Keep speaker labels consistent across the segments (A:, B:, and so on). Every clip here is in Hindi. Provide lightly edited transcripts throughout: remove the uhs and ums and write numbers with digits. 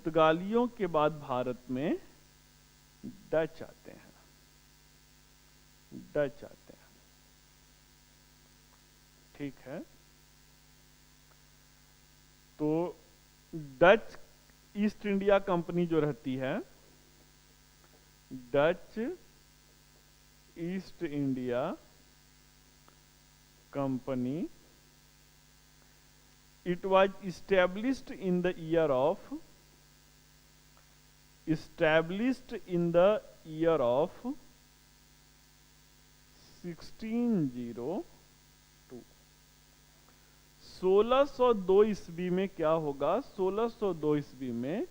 A: पुर्तगालियों के बाद भारत में डच आते हैं, डच आते हैं। ठीक है, तो डच ईस्ट इंडिया कंपनी जो रहती है, Dutch East India company, it was established in the year of 1602। 1602 ईस्वी में क्या होगा? 1602 ईस्वी में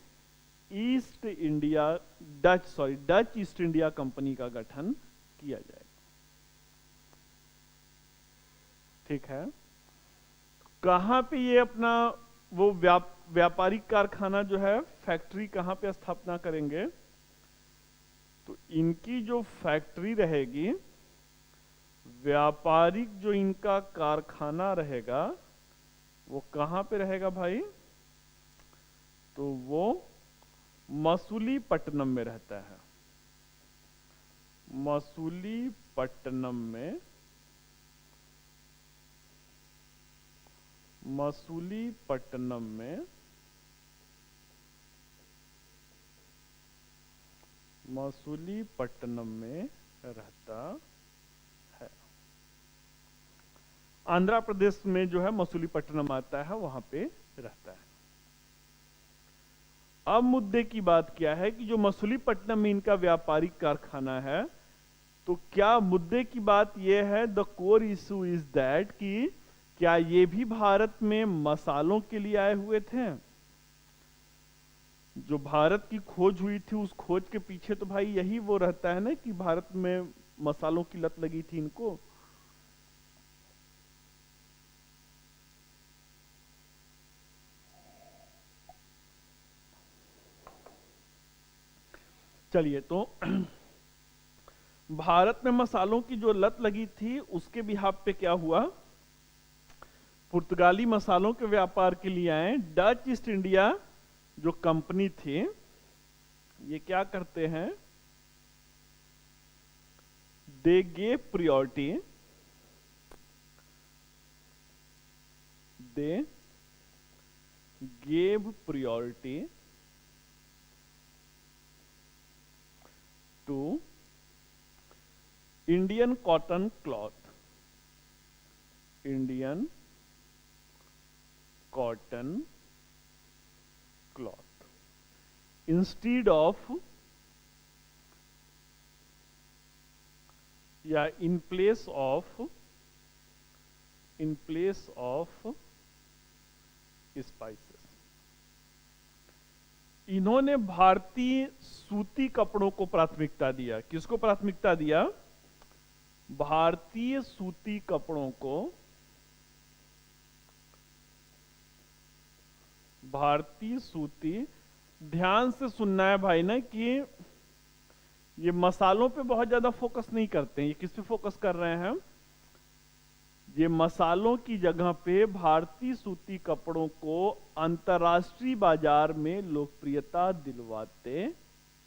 A: डच ईस्ट इंडिया कंपनी का गठन किया जाएगा। ठीक है, कहां पे ये अपना वो व्यापारिक कारखाना जो है, फैक्ट्री कहां पे स्थापना करेंगे? तो इनकी जो फैक्ट्री रहेगी, व्यापारिक जो इनका कारखाना रहेगा, वो कहां पे रहेगा भाई? तो वो मसूलीपट्टनम में रहता है। मसूलीपट्टनम में, मसूलीपट्टनम में, मसूलीपट्टनम में रहता है। आंध्र प्रदेश में जो है मसूलीपट्टनम आता है, वहां पे रहता है। अब मुद्दे की बात क्या है कि जो मसूलीपट्टनम में इनका व्यापारिक कारखाना है, तो क्या मुद्दे की बात यह है, the core issue is that कि क्या ये भी भारत में मसालों के लिए आए हुए थे? जो भारत की खोज हुई थी, उस खोज के पीछे तो भाई यही वो रहता है ना कि भारत में मसालों की लत लगी थी इनको। चलिए, तो भारत में मसालों की जो लत लगी थी, उसके बिहाफ पे क्या हुआ? पुर्तगाली मसालों के व्यापार के लिए आए। डच ईस्ट इंडिया जो कंपनी थी, ये क्या करते हैं? They gave priority, they gave priority to Indian cotton cloth, Indian cotton cloth, instead of या इन प्लेस ऑफ स्पाइसेस। इन्होंने भारतीय सूती कपड़ों को प्राथमिकता दिया। किसको प्राथमिकता दिया? भारतीय सूती कपड़ों को, भारतीय सूती। ध्यान से सुनना है भाई ना कि ये मसालों पे बहुत ज्यादा फोकस नहीं करते हैं। ये किस पे फोकस कर रहे हैं? ये मसालों की जगह पे भारतीय सूती कपड़ों को अंतर्राष्ट्रीय बाजार में लोकप्रियता दिलवाते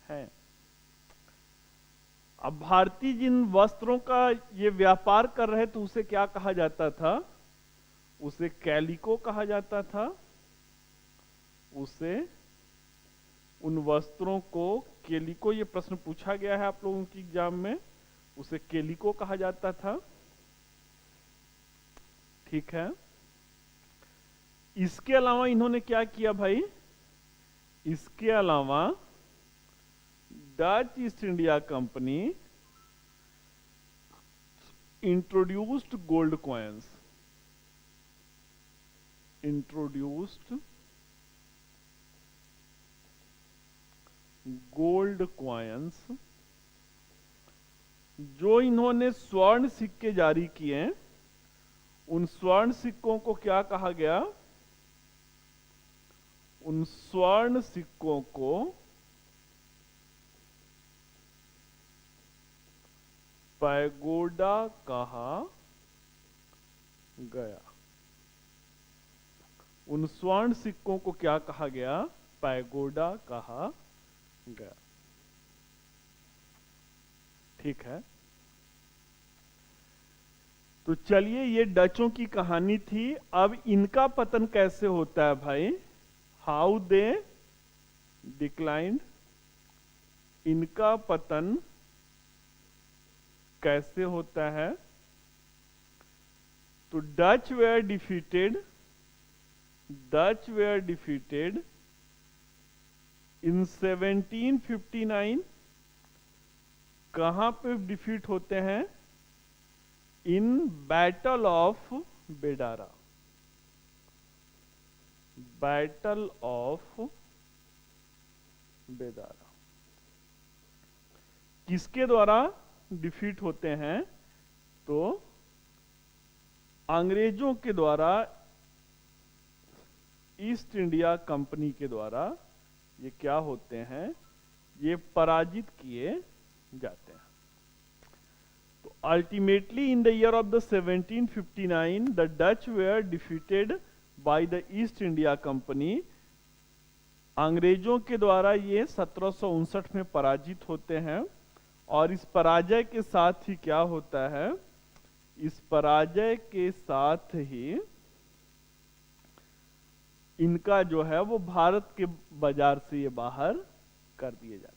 A: हैं। अब भारतीय जिन वस्त्रों का ये व्यापार कर रहे थे, उसे क्या कहा जाता था? उसे कैलिको कहा जाता था। उसे, उन वस्त्रों को केलिको, ये प्रश्न पूछा गया है आप लोगों की एग्जाम में, उसे केलिको कहा जाता था। ठीक है, इसके अलावा इन्होंने क्या किया भाई? इसके अलावा Dutch East India company introduced gold coins, introduced gold coins. जो इन्होंने स्वर्ण सिक्के जारी किए, उन स्वर्ण सिक्कों को क्या कहा गया? उन स्वर्ण सिक्कों को पैगोडा कहा गया। उन स्वर्ण सिक्कों को क्या कहा गया? पैगोडा कहा गया। ठीक है, तो चलिए ये डचों की कहानी थी। अब इनका पतन कैसे होता है भाई, हाउ दे डिक्लाइंड, इनका पतन कैसे होता है। तो डच वेयर डिफीटेड इन 1759। कहां पे डिफीट होते हैं, in battle of Bedara, battle of Bedara. किसके द्वारा डिफीट होते हैं, तो अंग्रेजों के द्वारा, ईस्ट इंडिया कंपनी के द्वारा ये क्या होते हैं, ये पराजित किए जाते हैं। तो ultimately in the year of the 1759 the Dutch were defeated by the East India company. अंग्रेजों के द्वारा ये 1759 में पराजित होते हैं। और इस पराजय के साथ ही क्या होता है, इस पराजय के साथ ही इनका जो है वो भारत के बाजार से ये बाहर कर दिए जाते हैं।